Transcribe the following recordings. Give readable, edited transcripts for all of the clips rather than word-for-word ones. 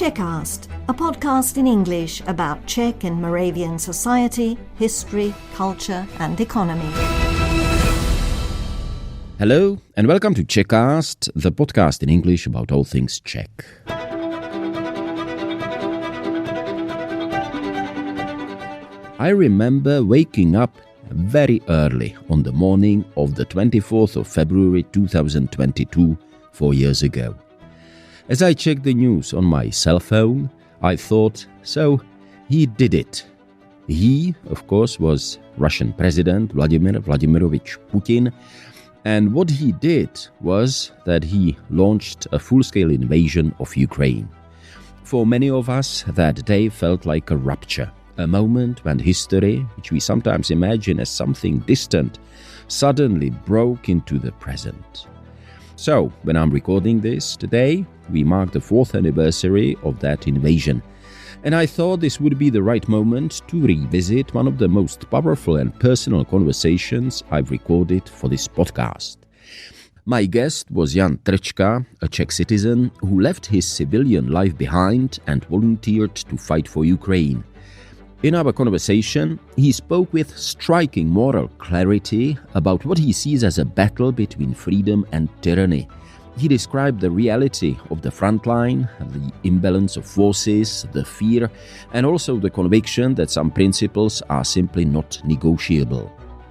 Czechast, a podcast in English about Czech and Moravian society, history, culture and economy. Hello and welcome to Czechast, the podcast in English about all things Czech. I remember waking up very early on the morning of the 24th of February 2022, 4 years ago. As I checked the news on my cell phone, I thought, so he did it. He, of course, was Russian President Vladimir Vladimirovich Putin, and what he did was that he launched a full-scale invasion of Ukraine. For many of us, that day felt like a rupture, a moment when history, which we sometimes imagine as something distant, suddenly broke into the present. So, when I'm recording this today, we mark the 4th anniversary of that invasion. And I thought this would be the right moment to revisit one of the most powerful and personal conversations I've recorded for this podcast. My guest was Jan Trčka, a Czech citizen who left his civilian life behind and volunteered to fight for Ukraine. In our conversation, he spoke with striking moral clarity about what he sees as a battle between freedom and tyranny. He described the reality of the front line, the imbalance of forces, the fear, and also the conviction that some principles are simply not negotiable.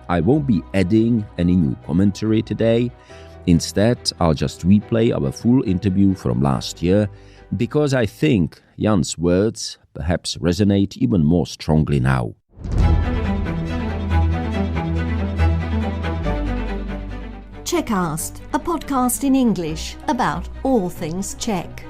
I won't be adding any new commentary today. Instead, I'll just replay our full interview from last year, because I think Jan's words perhaps resonate even more strongly now. Czechast, a podcast in English about all things Czech.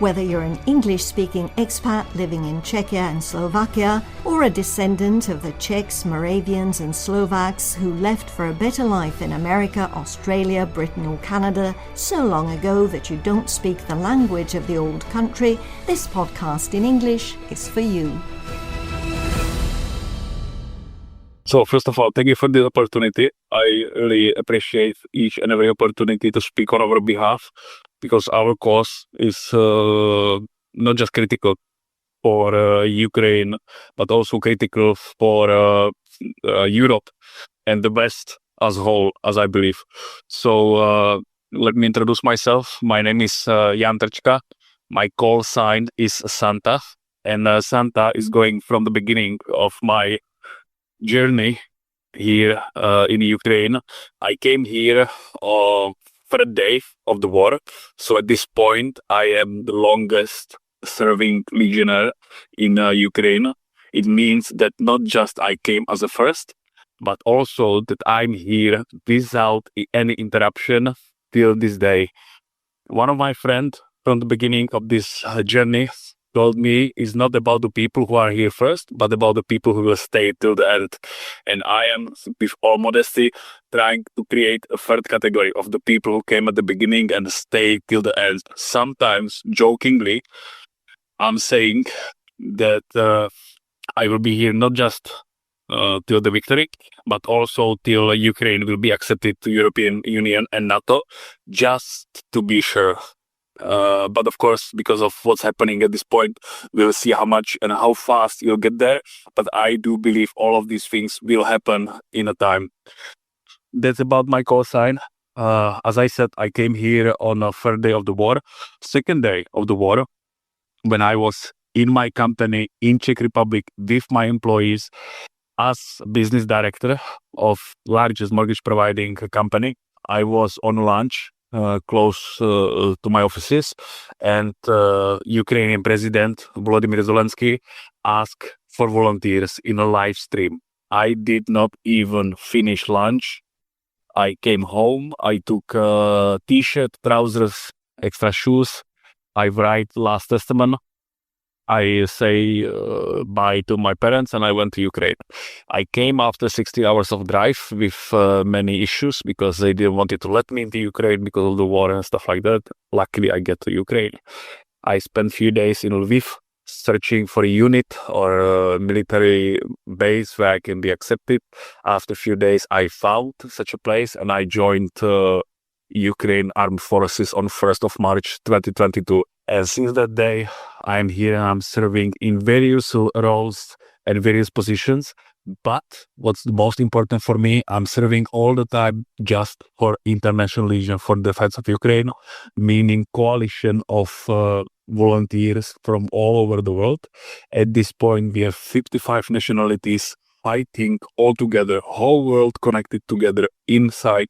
Whether you're an English-speaking expat living in Czechia and Slovakia, or a descendant of the Czechs, Moravians and Slovaks who left for a better life in America, Australia, Britain or Canada so long ago that you don't speak the language of the old country, this podcast in English is for you. So first of all, thank you for the opportunity. I really appreciate each and every opportunity to speak on our behalf, because our cause is not just critical for Ukraine, but also critical for Europe and the West as a whole, as I believe. So let me introduce myself. My name is Jan Trčka. My call sign is Santa, and Santa is going from the beginning of my journey here in Ukraine. I came here third day of the war. So at this point, I am the longest serving legionnaire in Ukraine. It means that not just I came as a first, but also that I'm here without any interruption till this day. One of my friends from the beginning of this journey told me it's not about the people who are here first, but about the people who will stay till the end. And I am, with all modesty, trying to create a third category of the people who came at the beginning and stay till the end. Sometimes, jokingly, I'm saying that I will be here not just till the victory, but also till Ukraine will be accepted to European Union and NATO, just to be sure. But of course, because of what's happening at this point, we'll see how much and how fast you'll get there. But I do believe all of these things will happen in a time. That's about my call sign. As I said, I came here on the third day of the war. Second day of the war, when I was in my company in Czech Republic with my employees as business director of largest mortgage providing company. I was on lunch close to my offices, and Ukrainian President Volodymyr Zelensky asked for volunteers in a live stream. I did not even finish lunch. I came home, I took a t-shirt, trousers, extra shoes. I write Last Testament. I say bye to my parents and I went to Ukraine. I came after 60 hours of drive with many issues because they didn't want to let me into Ukraine because of the war and stuff like that. Luckily, I get to Ukraine. I spent a few days in Lviv searching for a unit or a military base where I can be accepted. After a few days, I found such a place and I joined Ukraine Armed Forces on 1st of March 2022. And since that day, I'm here and I'm serving in various roles and various positions. But what's the most important for me, I'm serving all the time just for International Legion for Defense of Ukraine, meaning coalition of volunteers from all over the world. At this point, we have 55 nationalities fighting all together, whole world connected together inside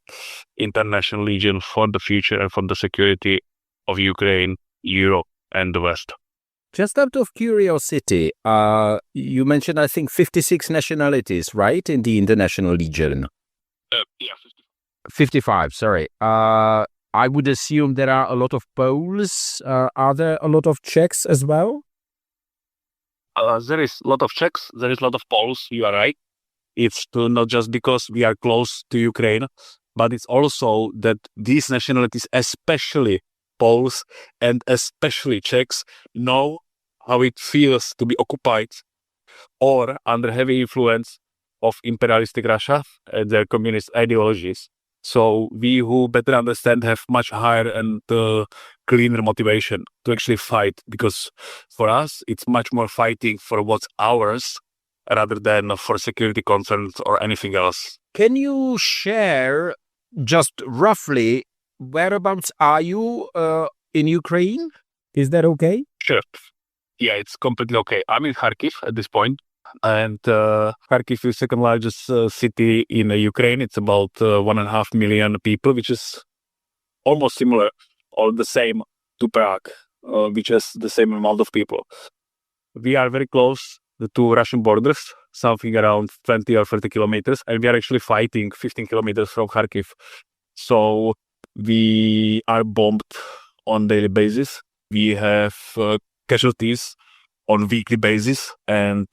International Legion for the future and for the security of Ukraine, Europe, and the West. Just out of curiosity, you mentioned, I think, 56 nationalities, right, in the International Legion? Yeah, 55, sorry. I would assume there are a lot of Poles. Are there a lot of Czechs as well? There is a lot of Czechs, there is a lot of Poles, you are right. It's not just because we are close to Ukraine, but it's also that these nationalities, especially Poles and especially Czechs, know how it feels to be occupied or under heavy influence of imperialistic Russia and their communist ideologies. So we who better understand have much higher and cleaner motivation to actually fight, because for us it's much more fighting for what's ours rather than for security concerns or anything else. Can you share just roughly whereabouts are you in Ukraine? Is that okay? Sure. Yeah, it's completely okay. I'm in Kharkiv at this point, and Kharkiv is second largest city in Ukraine. It's about 1.5 million people, which is almost similar or the same to Prague, which has the same amount of people. We are very close to Russian borders, something around 20 or 30 kilometers, and we are actually fighting 15 kilometers from Kharkiv. So we are bombed on daily basis. We have casualties on weekly basis, and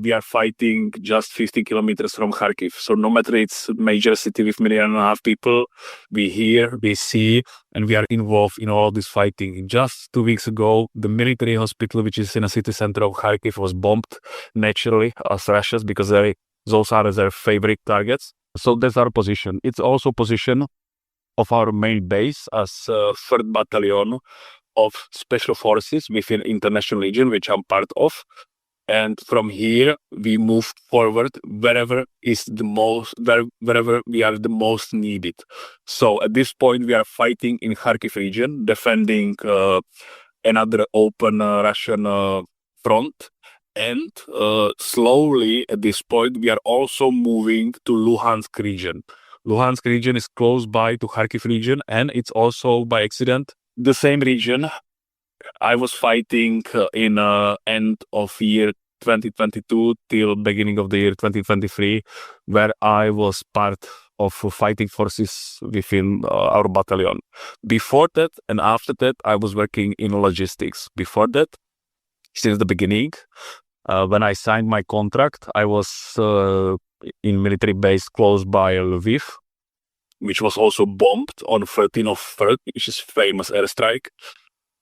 we are fighting just 15 kilometers from Kharkiv. So no matter it's a major city with 1.5 million people, we hear, we see, and we are involved in all this fighting. Just 2 weeks ago, the military hospital, which is in the city center of Kharkiv, was bombed naturally as Russians, because those are their favorite targets. So that's our position. It's also position of our main base as 3rd Battalion of Special Forces within International Legion, which I'm part of. And from here, we move forward wherever we are the most needed. So at this point, we are fighting in Kharkiv region, defending another open Russian front. And slowly at this point, we are also moving to Luhansk region. Luhansk region is close by to Kharkiv region, and it's also by accident the same region I was fighting in end of year 2022 till beginning of the year 2023, where I was part of fighting forces within our battalion. Before that and after that, I was working in logistics. Before that, since the beginning, when I signed my contract, I was in military base close by Lviv, which was also bombed on 13th of February, which is famous airstrike.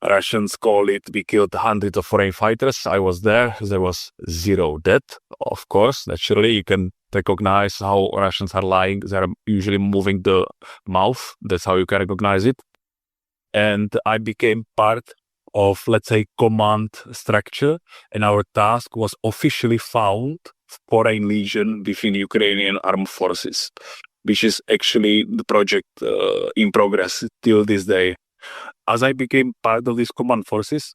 Russians call it, we killed hundreds of foreign fighters. I was there. There was 0 death, of course. Naturally, you can recognize how Russians are lying. They're usually moving the mouth. That's how you can recognize it. And I became part of, let's say, command structure. And our task was officially found Foreign Legion within Ukrainian Armed Forces, which is actually the project in progress till this day. As I became part of these command forces,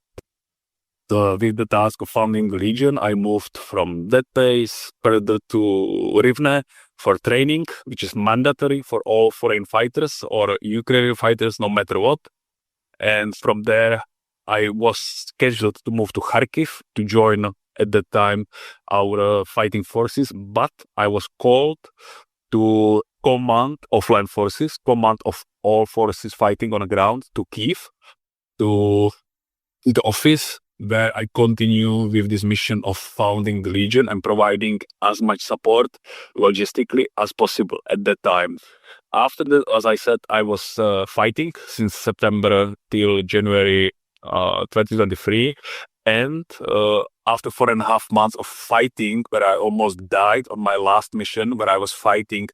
with the task of founding the legion, I moved from that base further to Rivne for training, which is mandatory for all foreign fighters or Ukrainian fighters, no matter what. And from there, I was scheduled to move to Kharkiv to join at that time our fighting forces, but I was called to command offline forces, command of all forces fighting on the ground, to Kyiv, to the office where I continue with this mission of founding the Legion and providing as much support logistically as possible at that time. After that, as I said, I was fighting since September till January 2023. And after 4.5 months of fighting, where I almost died on my last mission, where I was fighting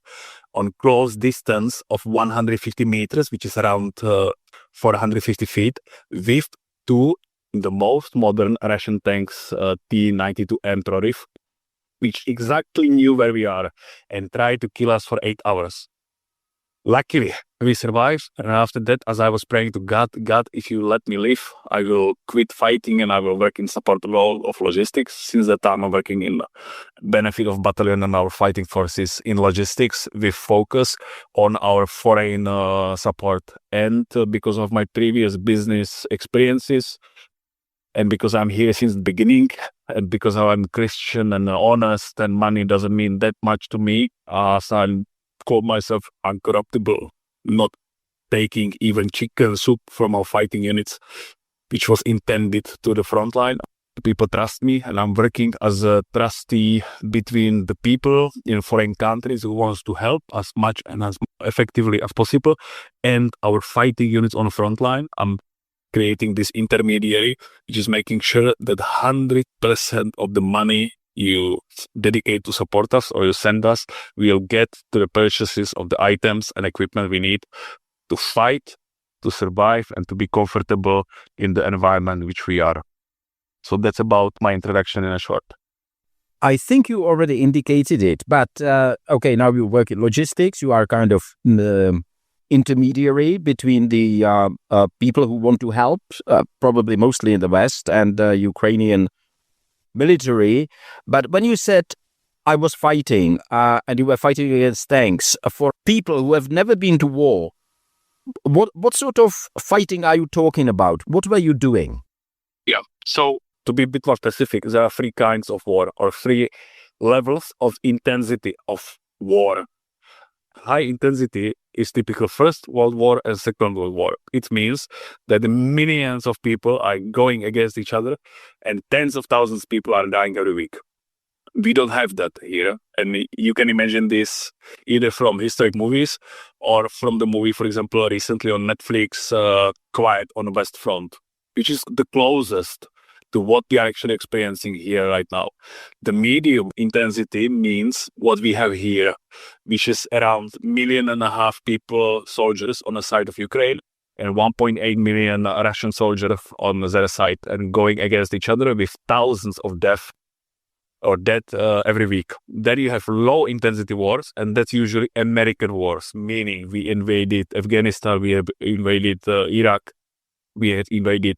on close distance of 150 meters, which is around 450 feet, with two the most modern Russian tanks, T-92M Prorif, which exactly knew where we are and tried to kill us for 8 hours. Luckily, we survived, and after that, as I was praying to God, if you let me live, I will quit fighting and I will work in support role of logistics. Since that time, I'm working in benefit of battalion and our fighting forces in logistics with focus on our foreign support. And because of my previous business experiences, and because I'm here since the beginning, and because I'm Christian and honest, and money doesn't mean that much to me, as I call myself uncorruptible, not taking even chicken soup from our fighting units, which was intended to the front line. People trust me, and I'm working as a trustee between the people in foreign countries who wants to help as much and as effectively as possible, and our fighting units on the front line. I'm creating this intermediary, which is making sure that 100% of the money you dedicate to support us or you send us will get to the purchases of the items and equipment we need to fight, to survive, and to be comfortable in the environment which we are. So that's about my introduction in a short. I think you already indicated it, but okay, now you work in logistics. You are kind of intermediary between the people who want to help, probably mostly in the West, and Ukrainian military. But when you said I was fighting and you were fighting against tanks, for people who have never been to war, what sort of fighting are you talking about? What were you doing? Yeah, so to be a bit more specific, there are 3 kinds of war, or 3 levels of intensity of war. High intensity is typical First World War and Second World War. It means that the millions of people are going against each other and tens of thousands of people are dying every week. We don't have that here. And you can imagine this either from historic movies or from the movie, for example, recently on Netflix, Quiet on the West Front, which is the closest to what we are actually experiencing here right now. The medium intensity means what we have here, which is around 1.5 million people, soldiers on the side of Ukraine, and 1.8 million Russian soldiers on their side, and going against each other with thousands of death every week. Then you have low intensity wars, and that's usually American wars, meaning we invaded Afghanistan, we have invaded Iraq, we had invaded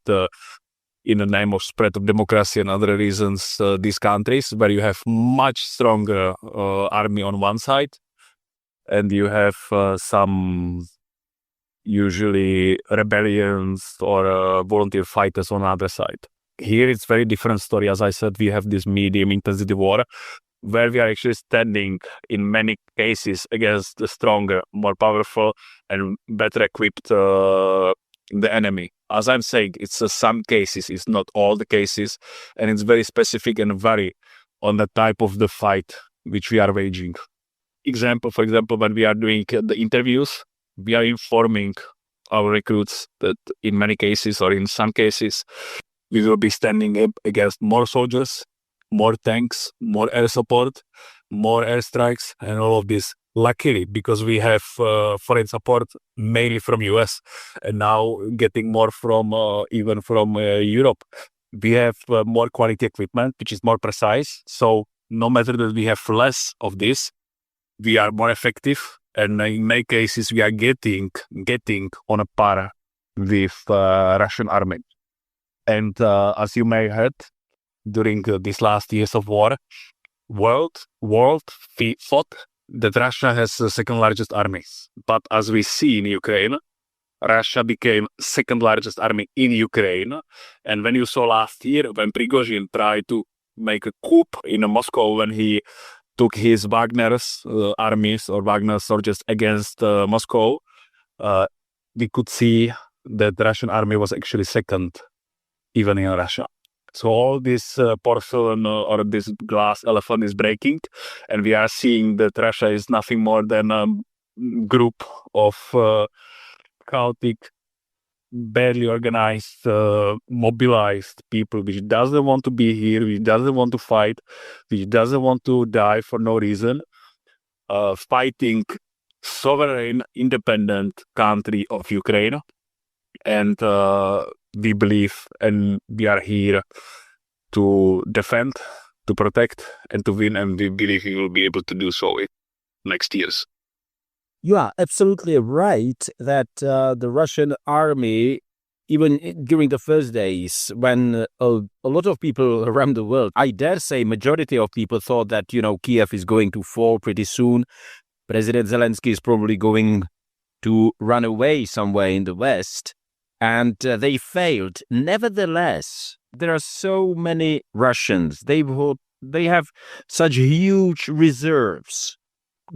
in the name of spread of democracy and other reasons, these countries where you have much stronger army on one side, and you have some usually rebellions or volunteer fighters on the other side. Here it's very different story. As I said, we have this medium intensity war where we are actually standing in many cases against the stronger, more powerful and better equipped the enemy. As I'm saying, it's some cases, it's not all the cases, and it's very specific and vary on the type of the fight which we are waging. For example, when we are doing the interviews, we are informing our recruits that in many cases or in some cases, we will be standing up against more soldiers, more tanks, more air support, more airstrikes, and all of this. Luckily, because we have foreign support mainly from US and now getting more from even from Europe, we have more quality equipment, which is more precise. So no matter that we have less of this, we are more effective. And in many cases, we are getting on a par with Russian army. And as you may have heard, during these last years of war, world fought that Russia has the second largest army. But as we see in Ukraine, Russia became second largest army in Ukraine. And when you saw last year, when Prigozhin tried to make a coup in Moscow, when he took his Wagner's armies or Wagner soldiers against Moscow, we could see that the Russian army was actually second, even in Russia. So all this porcelain or this glass elephant is breaking, and we are seeing that Russia is nothing more than a group of chaotic badly organized, mobilized people which doesn't want to be here, which doesn't want to fight, which doesn't want to die for no reason, fighting sovereign, independent country of Ukraine. And we believe and we are here to defend, to protect, and to win. And we believe we will be able to do so in next years. You are absolutely right that the Russian army, even during the first days when a lot of people around the world, I dare say majority of people thought that, Kiev is going to fall pretty soon. President Zelensky is probably going to run away somewhere in the West. And they failed. Nevertheless, there are so many Russians. They have such huge reserves.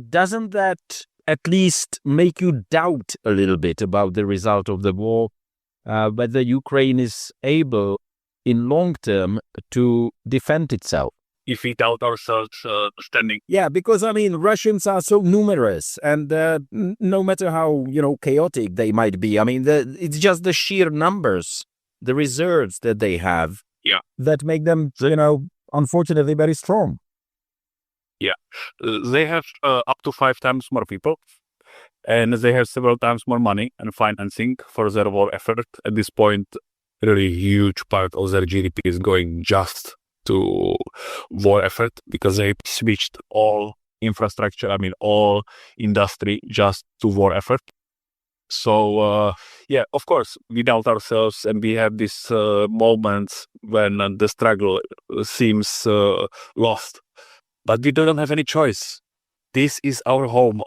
Doesn't that at least make you doubt a little bit about the result of the war, whether Ukraine is able in long term to defend itself? If we doubt ourselves standing. Yeah, because Russians are so numerous, and no matter how chaotic they might be, it's just the sheer numbers, the reserves that they have, that make them, unfortunately, very strong. Yeah, they have up to 5 times more people, and they have several times more money and financing for their war effort. At this point, really huge part of their GDP is going just to war effort, because they switched all infrastructure, all industry just to war effort. So, of course, we doubt ourselves, and we have these moments when the struggle seems lost. But we don't have any choice. This is our home.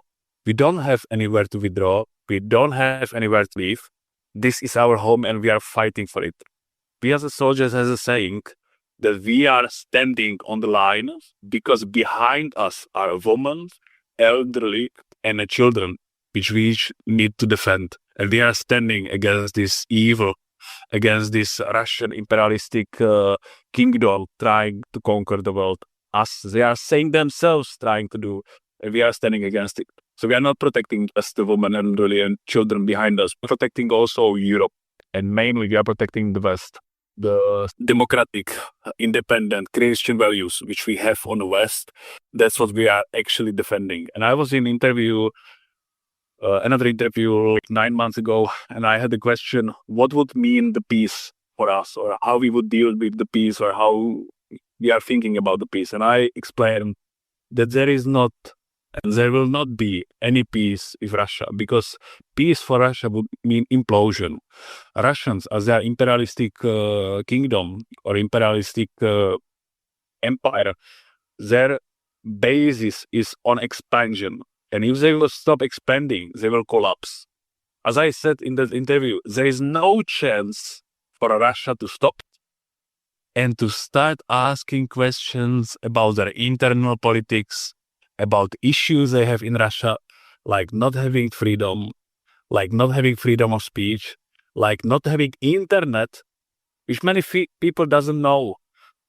We don't have anywhere to withdraw. We don't have anywhere to leave. This is our home, and we are fighting for it. We as a soldiers has a saying that we are standing on the line because behind us are women, elderly, and children, which we need to defend. And we are standing against this evil, against this Russian imperialistic kingdom trying to conquer the world. As they are saying themselves trying to do, and we are standing against it. So we are not protecting just the women, elderly, and children behind us, we're protecting also Europe. And mainly we are protecting the West. The democratic, independent Christian values which we have on the West, that's what we are actually defending. And I was in another interview 9 months ago, and I had the question, what would mean the peace for us, or how we would deal with the peace, or how we are thinking about the peace. And I explained that there is not, and there will not be any peace with Russia, because peace for Russia would mean implosion. Russians, as their imperialistic kingdom or imperialistic empire, their basis is on expansion. And if they will stop expanding, they will collapse. As I said in the interview, there is no chance for Russia to stop and to start asking questions about their internal politics, about issues they have in Russia, like not having freedom, like not having freedom of speech, like not having internet, which many people doesn't know,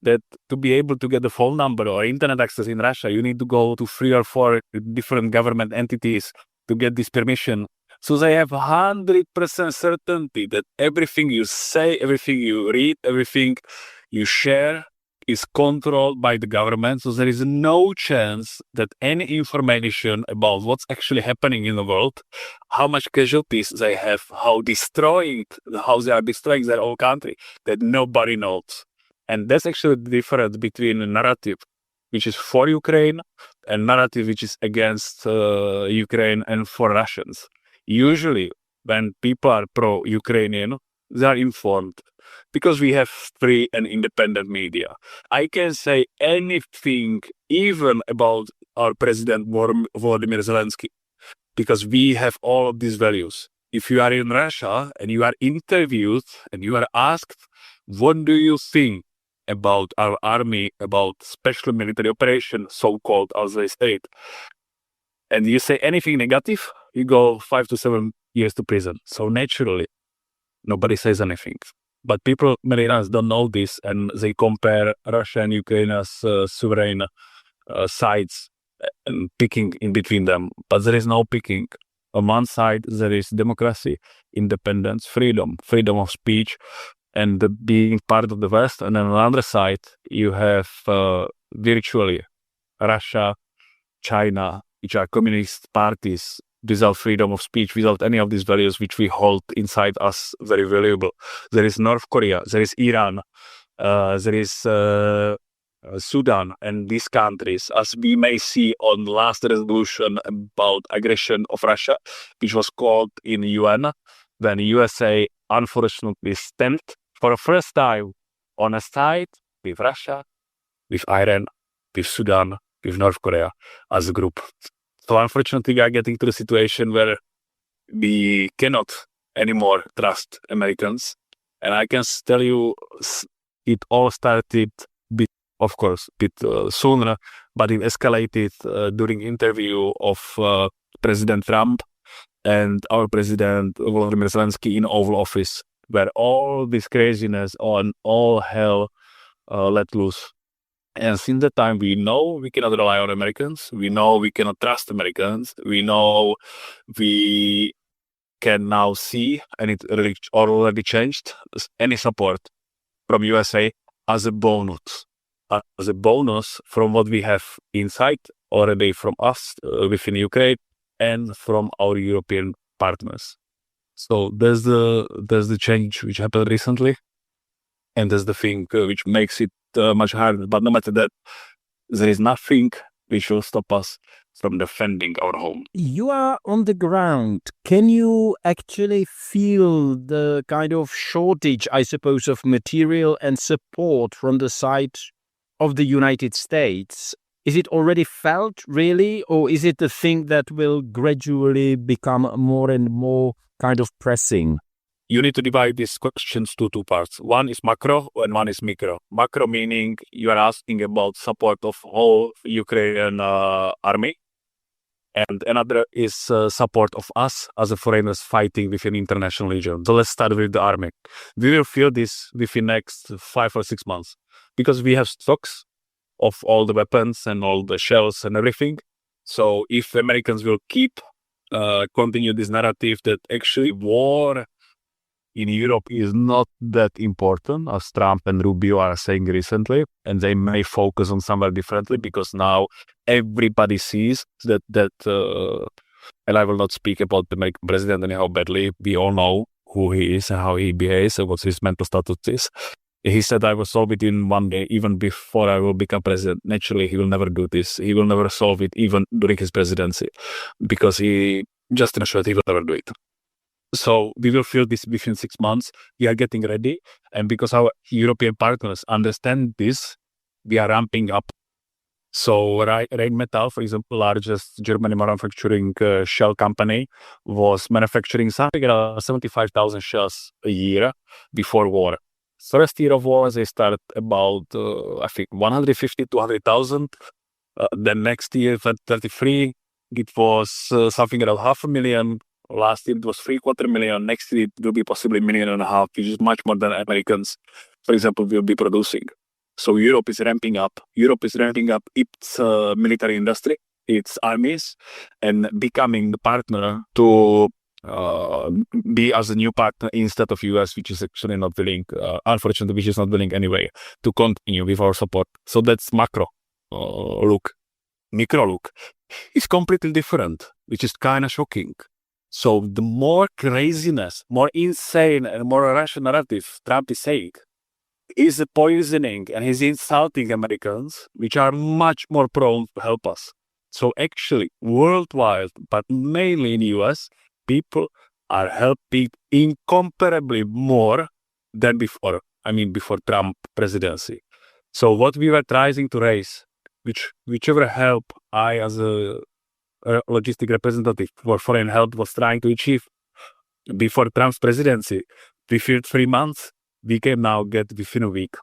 that to be able to get the phone number or internet access in Russia, you need to go to 3 or 4 different government entities to get this permission. So they have 100% certainty that everything you say, everything you read, everything you share is controlled by the government. So there is no chance that any information about what's actually happening in the world, how much casualties they have, how they are destroying their own country, that nobody knows. And that's actually the difference between a narrative which is for Ukraine and narrative which is against Ukraine and for Russians. Usually, when people are pro-Ukrainian, they are informed because we have free and independent media. I can say anything, even about our President Volodymyr Zelensky, because we have all of these values. If you are in Russia and you are interviewed and you are asked, what do you think about our army, about special military operation, so-called, as they say it, and you say anything negative, you go 5 to 7 years to prison. So naturally, nobody says anything. But people, many times, don't know this, and they compare Russia and Ukraine as sovereign sides and picking in between them. But there is no picking. On one side, there is democracy, independence, freedom of speech, and being part of the West. And on the other side, you have virtually Russia, China, which are communist parties without freedom of speech, without any of these values which we hold inside us very valuable. There is North Korea, there is Iran, there is Sudan, and these countries, as we may see on last resolution about aggression of Russia, which was called in UN, when USA unfortunately stamped for the first time on a side with Russia, with Iran, with Sudan, with North Korea as a group. So unfortunately, we are getting to the situation where we cannot anymore trust Americans. And I can tell you, it all started, of course, a bit sooner, but it escalated during interview of President Trump and our President Volodymyr Zelensky in Oval Office, where all this craziness on all hell let loose. And since that time, we know we cannot rely on Americans. We know we cannot trust Americans. We know we can now see, and it really already changed, any support from USA as a bonus. As a bonus from what we have inside already from us within Ukraine and from our European partners. So there's the change which happened recently, and there's the thing which makes it much harder. But no matter that, there is nothing which will stop us from defending our home. You are on the ground. Can you actually feel the kind of shortage, I suppose, of material and support from the side of the United States? Is it already felt, really, or is it a thing that will gradually become more and more kind of pressing? You need to divide these questions to two parts. One is macro and one is micro. Macro meaning you are asking about support of whole Ukrainian army. And another is support of us as a foreigners fighting within international region. So let's start with the army. We will feel this within next 5 or 6 months because we have stocks of all the weapons and all the shells and everything. So if Americans will continue this narrative that actually war in Europe is not that important, as Trump and Rubio are saying recently, and they may focus on somewhere differently because now everybody sees that and I will not speak about the American president and how badly we all know who he is and how he behaves and what his mental status is. He said, I will solve it in one day, even before I will become president. Naturally, he will never do this. He will never solve it, even during his presidency, because he just ensured he will never do it. So we will feel this within 6 months. We are getting ready. And because our European partners understand this, we are ramping up. So Rheinmetall, for example, largest German manufacturing shell company, was manufacturing something around 75,000 shells a year before war. First year of war, they started about, I think, 150, 200,000. Then next year, 33, it was something around 500,000. Last year, it was 750,000. Next year, it will be possibly 1.5 million, which is much more than Americans, for example, will be producing. So Europe is ramping up. Europe is ramping up its military industry, its armies, and becoming the partner to be as a new partner instead of US, which is actually not willing, unfortunately, which is not willing anyway, to continue with our support. So that's macro look. Micro look is completely different, which is kind of shocking. So the more craziness, more insane and more irrational narrative Trump is saying is poisoning and he's insulting Americans, which are much more prone to help us. So actually, worldwide, but mainly in the US, people are helping incomparably more than before. I mean, before Trump presidency. So what we were trying to raise, whichever help I as a logistic representative for foreign help was trying to achieve before Trump's presidency, within 3 months, we can now get within a week.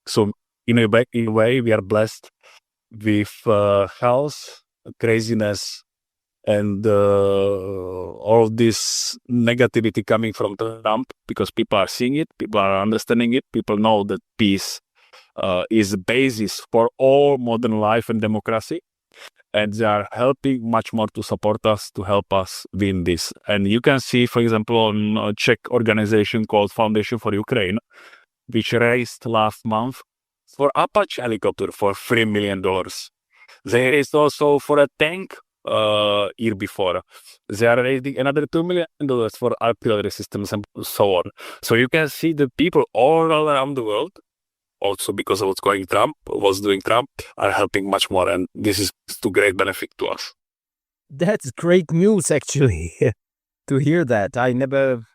So in a way, we are blessed with health, craziness, and all of this negativity coming from Trump, because people are seeing it, people are understanding it, people know that peace is the basis for all modern life and democracy. and they are helping much more to support us, to help us win this. And you can see, for example, on a Czech organization called Foundation for Ukraine, which raised last month for Apache helicopter for $3 million. They raised also for a tank year before. They are raising another $2 million for artillery systems and so on. So you can see the people all around the world, also because of what's doing Trump, are helping much more. And this is to great benefit to us. That's great news, actually, to hear that. I never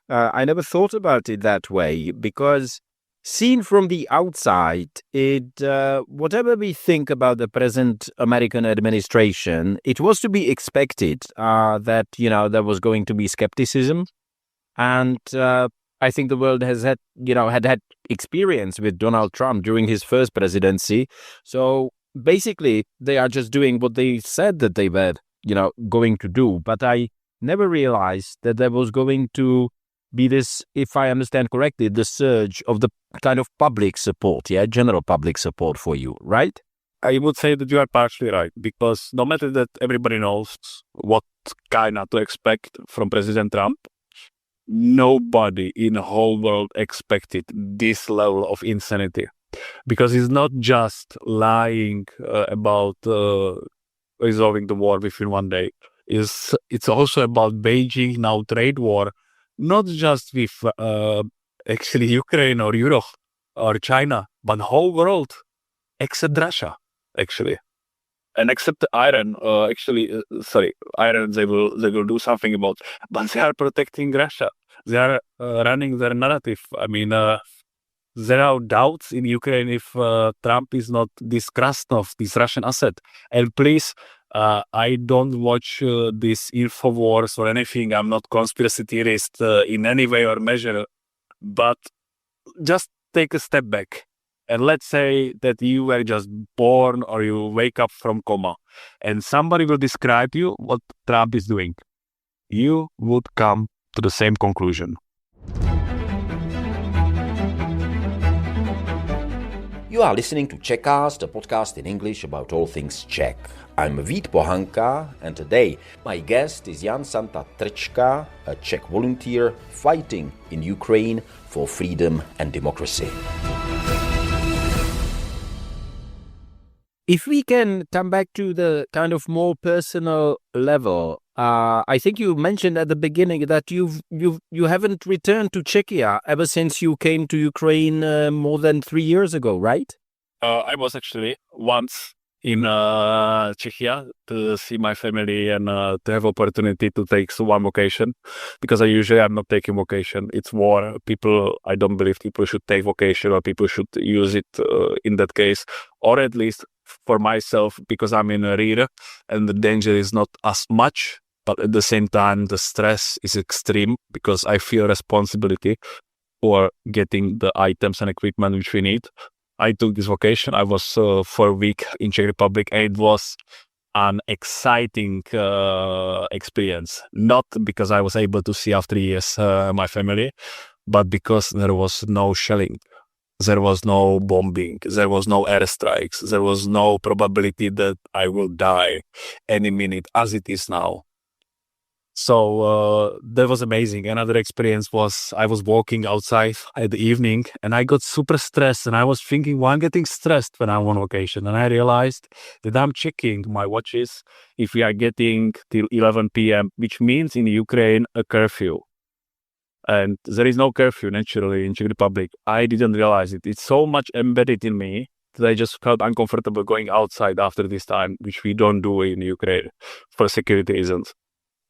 thought about it that way, because seen from the outside, whatever we think about the present American administration, it was to be expected that, there was going to be skepticism. And I think the world has had experience with Donald Trump during his first presidency. So basically, they are just doing what they said that they were, going to do. But I never realized that there was going to be this, if I understand correctly, the surge of the kind of public support, general public support for you, right? I would say that you are partially right, because no matter that everybody knows what kind of to expect from President Trump, nobody in the whole world expected this level of insanity. Because he's not just lying about resolving the war within one day. It's also about Beijing now trade war, not just with actually Ukraine or Europe or China, but the whole world, except Russia, actually. And except Iran, Iran they will do something about, but they are protecting Russia. They are running their narrative. I mean, there are doubts in Ukraine if Trump is not this Krasnov, this Russian asset. And please, I don't watch this InfoWars or anything. I'm not conspiracy theorist in any way or measure. But just take a step back. And let's say that you were just born or you wake up from coma and somebody will describe you what Trump is doing. You would come to the same conclusion. You are listening to Czechast, a podcast in English about all things Czech. I'm Vít Pohanka, and today my guest is Jan Trčka, a Czech volunteer fighting in Ukraine for freedom and democracy. If we can come back to the kind of more personal level, I think you mentioned at the beginning that you haven't returned to Czechia ever since you came to Ukraine more than 3 years ago, right? I was actually once in Czechia to see my family and to have opportunity to take one vacation, because I'm not taking vacation. It's war. I don't believe people should take vacation or people should use it in that case, or at least for myself, because I'm in a reader and the danger is not as much, but at the same time the stress is extreme because I feel responsibility for getting the items and equipment which we need. I took this vacation. I was for a week in Czech Republic, and it was an exciting experience. Not because I was able to see after years my family, but because there was no shelling. There was no bombing. There was no airstrikes. There was no probability that I will die any minute, as it is now. So that was amazing. Another experience was I was walking outside at the evening and I got super stressed, and I was thinking, why I'm getting stressed when I'm on vacation. And I realized that I'm checking my watches if we are getting till 11 p.m., which means in Ukraine a curfew. And there is no curfew naturally in Czech Republic. I didn't realize it. It's so much embedded in me that I just felt uncomfortable going outside after this time, which we don't do in Ukraine for security reasons.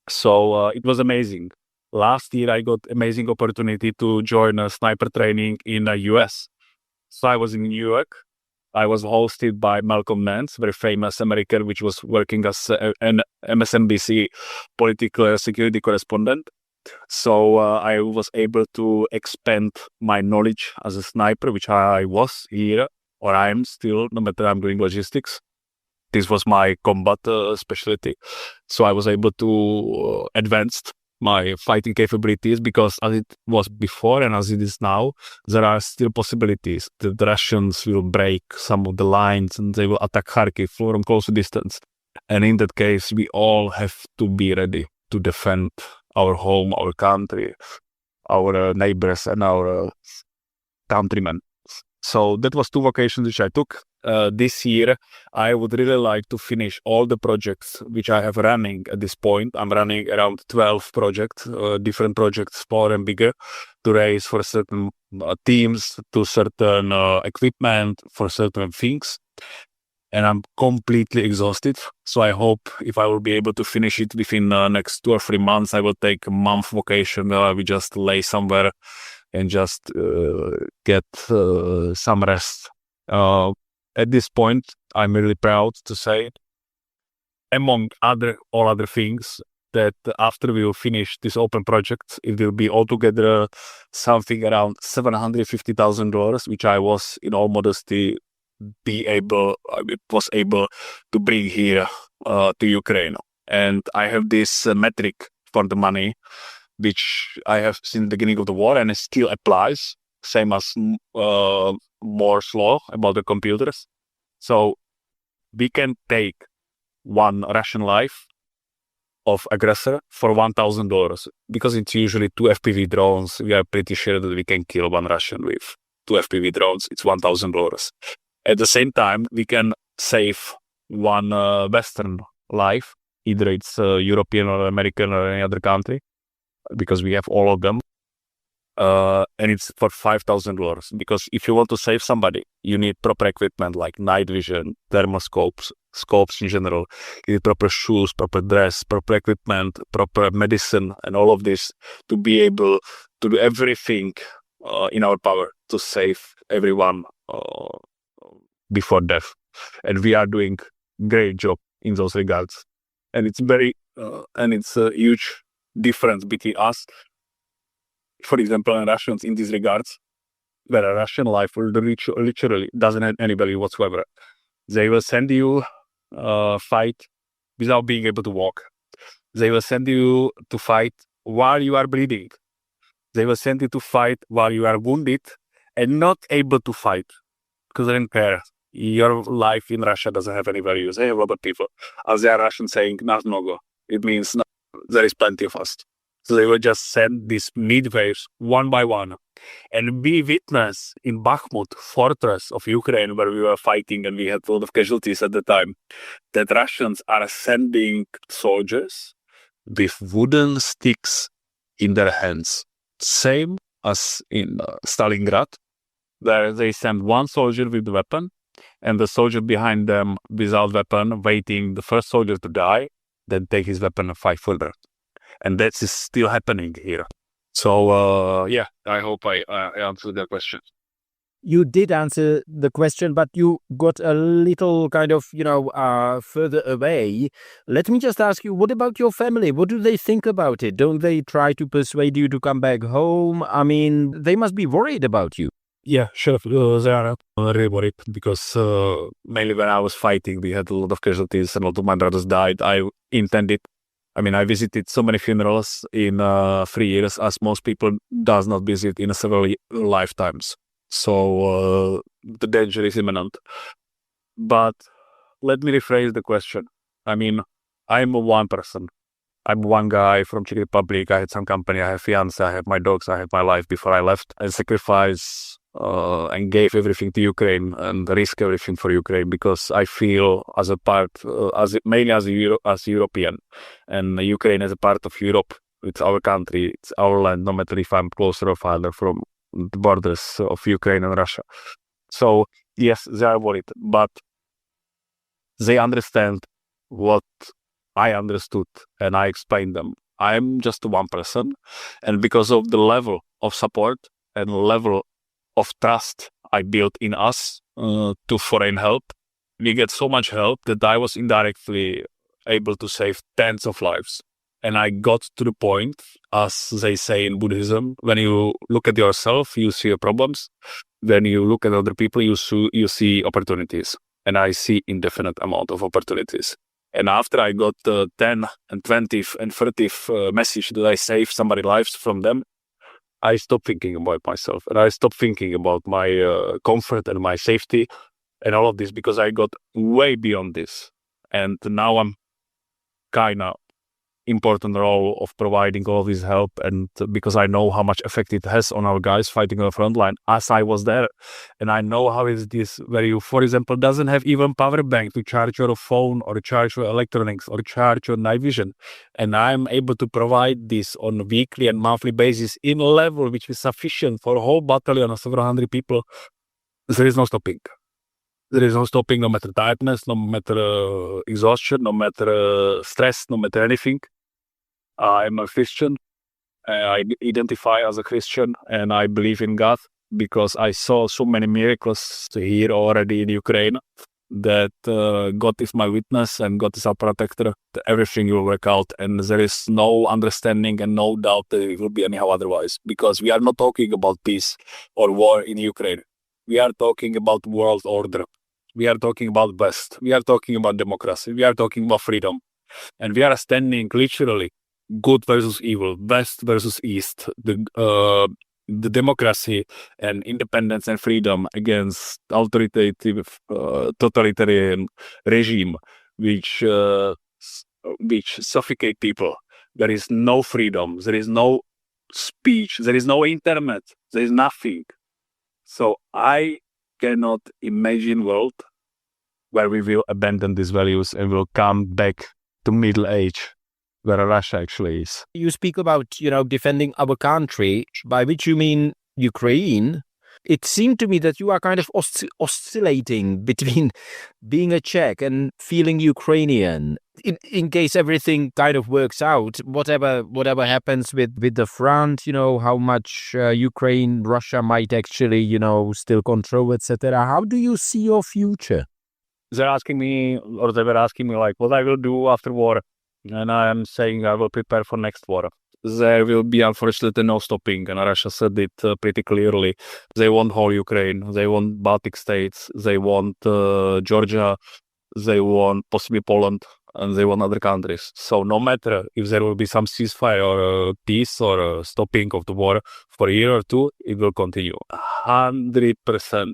So it was amazing. Last year, I got amazing opportunity to join a sniper training in the US. So I was in New York. I was hosted by Malcolm Nance, very famous American, which was working as an MSNBC political security correspondent. So I was able to expand my knowledge as a sniper, which I was here, or I am still, no matter I'm doing logistics. This was my combat specialty. So I was able to advance my fighting capabilities, because as it was before and as it is now, there are still possibilities that the Russians will break some of the lines and they will attack Kharkiv from close distance. And in that case, we all have to be ready to defend our home, our country, our neighbors, and our countrymen. So that was 2 vacations which I took. This year, I would really like to finish all the projects which I have running at this point. I'm running around 12 projects, different projects, smaller and bigger, to raise for certain teams, to certain equipment, for certain things. And I'm completely exhausted. So I hope if I will be able to finish it within the next 2 or 3 months, I will take a month vacation where we just lay somewhere and just get some rest. At this point, I'm really proud to say, among all other things, that after we will finish this open project, it will be altogether something around $750,000, which I was, in all modesty, was able to bring here to Ukraine. And I have this metric for the money, which I have since the beginning of the war, and it still applies, same as Moore's law about the computers. So we can take one Russian life of aggressor for $1,000, because it's usually 2 FPV drones. We are pretty sure that we can kill one Russian with 2 FPV drones. It's $1,000. At the same time, we can save one Western life, either it's European or American or any other country, because we have all of them. And it's for $5,000, because if you want to save somebody, you need proper equipment like night vision, thermoscopes, scopes in general. You need proper shoes, proper dress, proper equipment, proper medicine, and all of this to be able to do everything in our power to save everyone before death. And we are doing great job in those regards. And it's it's a huge difference between us, for example, and Russians in these regards, where a Russian life will literally doesn't have any value whatsoever. They will send you fight without being able to walk. They will send you to fight while you are bleeding. They will send you to fight while you are wounded and not able to fight, because they don't care. Your life in Russia doesn't have any value. They have a lot of people. As they are Russians saying, "Nas mnogo." It means there is plenty of us. So they will just send these midwaves one by one. And we witness in Bakhmut, fortress of Ukraine, where we were fighting and we had a lot of casualties at the time, that Russians are sending soldiers with wooden sticks in their hands. Same as in Stalingrad, where they send one soldier with the weapon and the soldier behind them without weapon, waiting the first soldier to die, then take his weapon and fight further. And that is still happening here. So, I hope I answered that question. You did answer the question, but you got a little kind of, further away. Let me just ask you, what about your family? What do they think about it? Don't they try to persuade you to come back home? I mean, they must be worried about you. Yeah, sure. They are really worried, because mainly when I was fighting, we had a lot of casualties and a lot of my brothers died. I visited so many funerals in 3 years, as most people does not visit in several lifetimes. So the danger is imminent. But let me rephrase the question. I mean, I'm one person. I'm one guy from Czech Republic. I had some company. I have fiance. I have my dogs. I had my life before I left. I sacrificed and gave everything to Ukraine and risk everything for Ukraine, because I feel as a part, mainly as a European, and Ukraine as a part of Europe. It's our country. It's our land, no matter if I'm closer or farther from the borders of Ukraine and Russia. So yes, they are worried, but they understand what I understood, and I explained them. I'm just one person, and because of the level of support and level of trust I built in us to foreign help, we get so much help that I was indirectly able to save tens of lives. And I got to the point, as they say in Buddhism, when you look at yourself, you see your problems. When you look at other people, you see opportunities. And I see indefinite amount of opportunities. And after I got the 10 and 20th and 30th message that I saved somebody's lives from them, I stopped thinking about myself, and I stopped thinking about my comfort and my safety and all of this, because I got way beyond this. And now I'm kind of important role of providing all this help, and because I know how much effect it has on our guys fighting on the front line, as I was there, and I know how is this where you, for example, doesn't have even power bank to charge your phone or charge your electronics or charge your night vision, and I'm able to provide this on a weekly and monthly basis in a level which is sufficient for a whole battalion of several hundred people. There is no stopping. There is no stopping, no matter tiredness, no matter exhaustion, no matter stress, no matter anything. I'm a Christian. I identify as a Christian, and I believe in God because I saw so many miracles here already in Ukraine that God is my witness and God is our protector. Everything will work out, and there is no understanding and no doubt that it will be anyhow otherwise, because we are not talking about peace or war in Ukraine. We are talking about world order. We are talking about West. We are talking about democracy. We are talking about freedom. And we are standing literally good versus evil, West versus East, the democracy and independence and freedom against authoritative, totalitarian regime, which suffocate people. There is no freedom. There is no speech. There is no internet. There is nothing. So I cannot imagine a world where we will abandon these values and will come back to middle age, where Russia actually is. You speak about, defending our country, by which you mean Ukraine. It seemed to me that you are kind of oscillating between being a Czech and feeling Ukrainian. In case everything kind of works out, whatever happens with the front, how much Ukraine, Russia might actually, still control, etc. How do you see your future? They were asking me like what I will do after war. And I am saying I will prepare for next war. There will be unfortunately no stopping, and Russia said it pretty clearly. They want whole Ukraine, they want Baltic states, they want Georgia, they want possibly Poland, and they want other countries. So no matter if there will be some ceasefire or peace or stopping of the war for a year or two, it will continue 100%.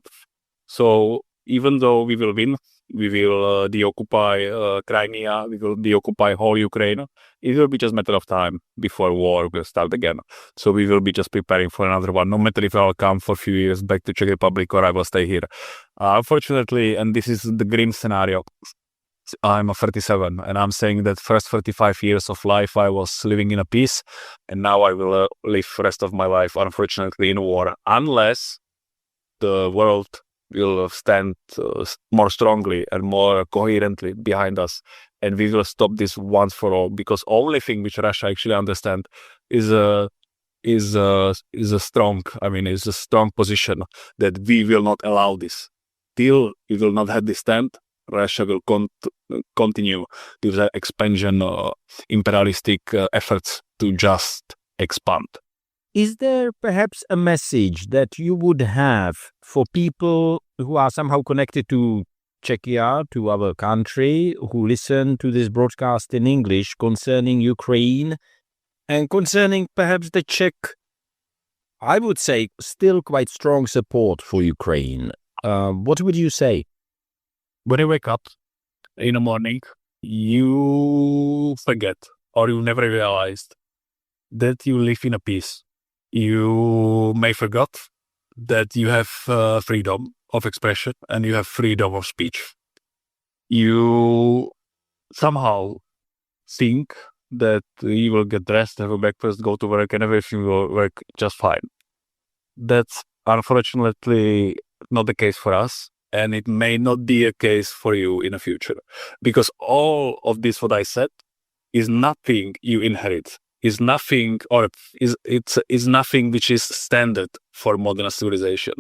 So even though we will win, we will deoccupy Crimea, we will deoccupy whole Ukraine. It will be just a matter of time before war will start again. So we will be just preparing for another one, no matter if I will come for a few years back to Czech Republic or I will stay here. Unfortunately, and this is the grim scenario, I'm 37 and I'm saying that first 35 years of life I was living in a peace, and now I will live the rest of my life, unfortunately, in war, unless the world will stand more strongly and more coherently behind us, and we will stop this once for all. Because only thing which Russia actually understand is a strong position that we will not allow this. Till we will not have this stand, Russia will continue with the expansion, imperialistic efforts to just expand. Is there perhaps a message that you would have for people who are somehow connected to Czechia, to our country, who listen to this broadcast in English concerning Ukraine and concerning perhaps the Czech, I would say, still quite strong support for Ukraine? What would you say? When you wake up in the morning, you forget or you never realized that you live in a peace. You may forget that you have freedom of expression and you have freedom of speech. You somehow think that you will get dressed, have a breakfast, go to work, and everything will work just fine. That's unfortunately not the case for us, and it may not be a case for you in the future, because all of this, what I said, is nothing you inherit. Is nothing, or is nothing which is standard for modern civilization.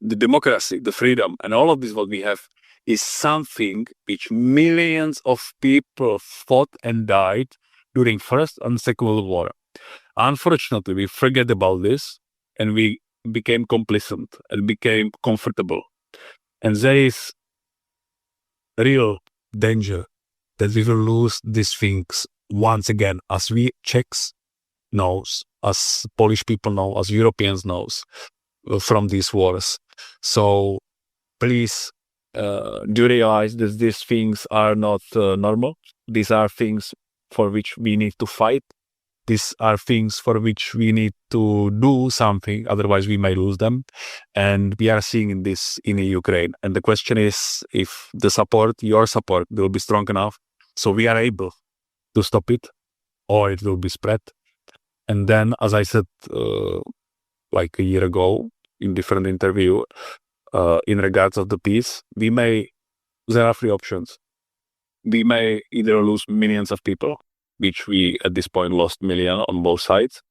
The democracy, the freedom, and all of this what we have is something which millions of people fought and died during First and Second World War. Unfortunately, we forget about this and we became complacent and became comfortable. And there is real danger that we will lose these things once again, as we Czechs knows, as Polish people know, as Europeans knows from these wars. So please do realize that these things are not normal. These are things for which we need to fight. These are things for which we need to do something, otherwise we may lose them. And we are seeing this in Ukraine. And the question is if the support, your support, will be strong enough so we are able to stop it, or it will be spread. And then, as I said like a year ago in different interview, in regards of the peace, there are three options. We may either lose millions of people, which we at this point lost millions on both sides.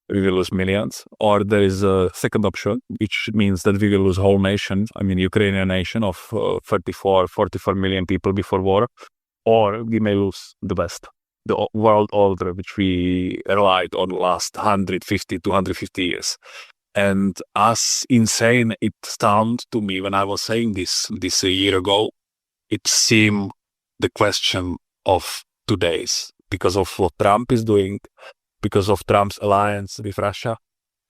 We will lose millions. Or there is a second option, which means that we will lose whole nation. I mean, Ukrainian nation of 44 million people before war. Or we may lose the West, the world order, which we relied on last 250 years. And as insane it sounded to me when I was saying this a year ago, it seemed the question of today's, because of what Trump is doing, because of Trump's alliance with Russia,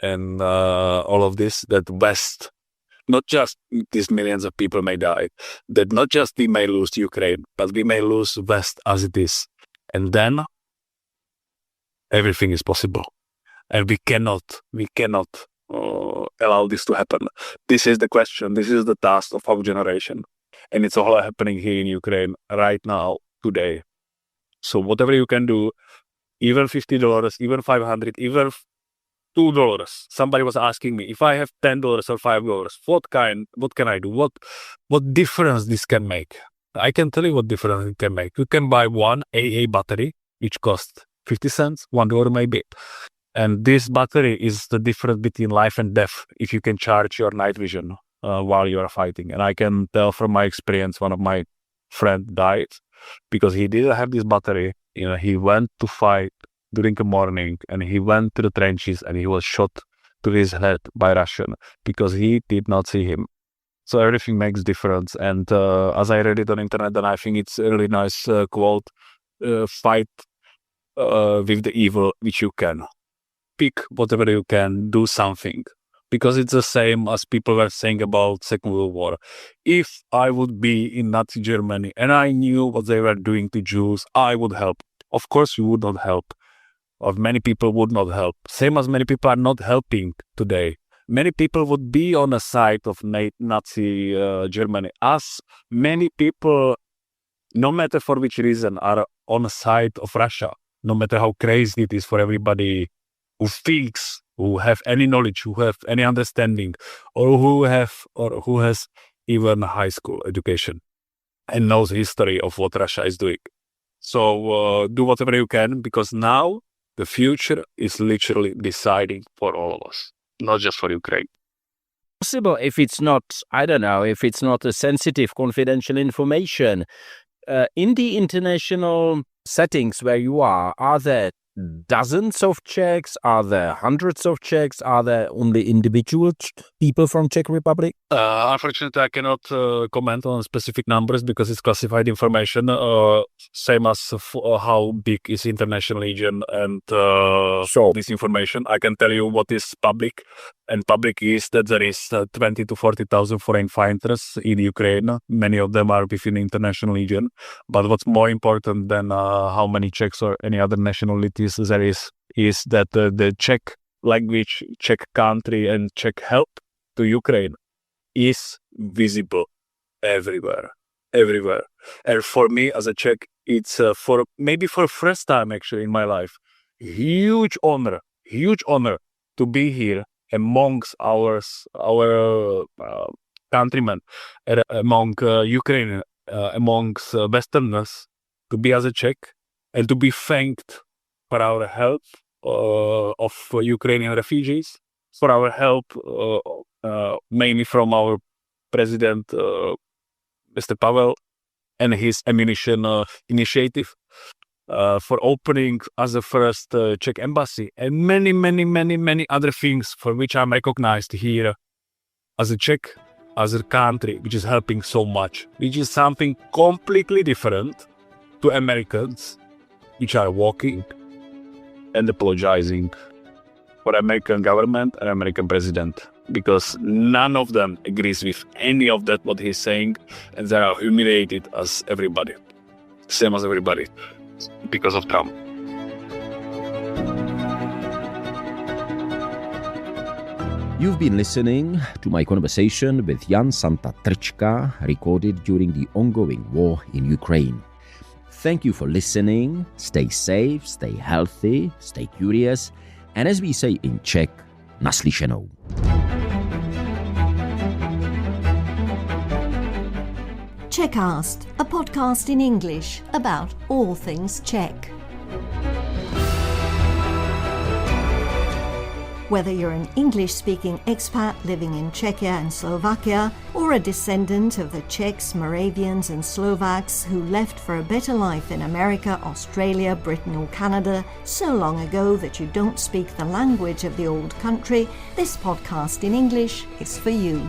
and all of this, that West, not just these millions of people may die, that not just we may lose Ukraine, but we may lose West as it is. And then everything is possible. And we cannot allow this to happen. This is the question. This is the task of our generation. And it's all happening here in Ukraine right now, today. So whatever you can do, even $50, even $500, even $2. Somebody was asking me, if I have $10 or $5, what can I do? What difference this can make? I can tell you what difference it can make. You can buy one AA battery, which costs 50 cents, $1 maybe. And this battery is the difference between life and death if you can charge your night vision while you are fighting. And I can tell from my experience, one of my friends died because he didn't have this battery. He went to fight during the morning and he went to the trenches and he was shot to his head by Russian because he did not see him. So everything makes difference. And as I read it on internet, and I think it's a really nice quote, fight with the evil which you can. Pick whatever you can, do something. Because it's the same as people were saying about Second World War. If I would be in Nazi Germany and I knew what they were doing to Jews, I would help. Of course you would not help. Or many people would not help. Same as many people are not helping today. Many people would be on the side of Nazi Germany. As many people, no matter for which reason, are on the side of Russia. No matter how crazy it is for everybody who thinks, who have any knowledge, who have any understanding, or who has even high school education and knows the history of what Russia is doing. So do whatever you can, because now the future is literally deciding for all of us, not just for Ukraine. Possible if it's not, if it's not a sensitive, confidential information. In the international settings where you are there dozens of Czechs? Are there hundreds of Czechs? Are there only individual people from Czech Republic? Unfortunately, I cannot comment on specific numbers because it's classified information. Same as how big is International Legion and this information. I can tell you what is public. And public is that there is 20 to 40,000 foreign fighters in Ukraine. Many of them are within the International Legion. But what's more important than how many Czechs or any other nationalities there is that the Czech language, Czech country and Czech help to Ukraine is visible everywhere. And for me as a Czech, it's for the first time actually in my life, huge honor to be here amongst our countrymen, among Ukraine, amongst Westerners, to be as a Czech and to be thanked for our help of Ukrainian refugees, for our help mainly from our president, Mr. Pavel, and his ammunition initiative, for opening as the first Czech embassy, and many other things for which I'm recognized here as a Czech, as a country which is helping so much, which is something completely different to Americans which are walking and apologizing for American government and American president, because none of them agrees with any of that what he's saying, and they are humiliated as everybody, same as everybody, because of Trump. You've been listening to my conversation with Jan Trčka, recorded during the ongoing war in Ukraine. Thank you for listening. Stay safe, stay healthy, stay curious, and as we say in Czech, naslyšenou. Czechast, a podcast in English about all things Czech. Whether you're an English-speaking expat living in Czechia and Slovakia, or a descendant of the Czechs, Moravians and Slovaks who left for a better life in America, Australia, Britain or Canada so long ago that you don't speak the language of the old country, this podcast in English is for you.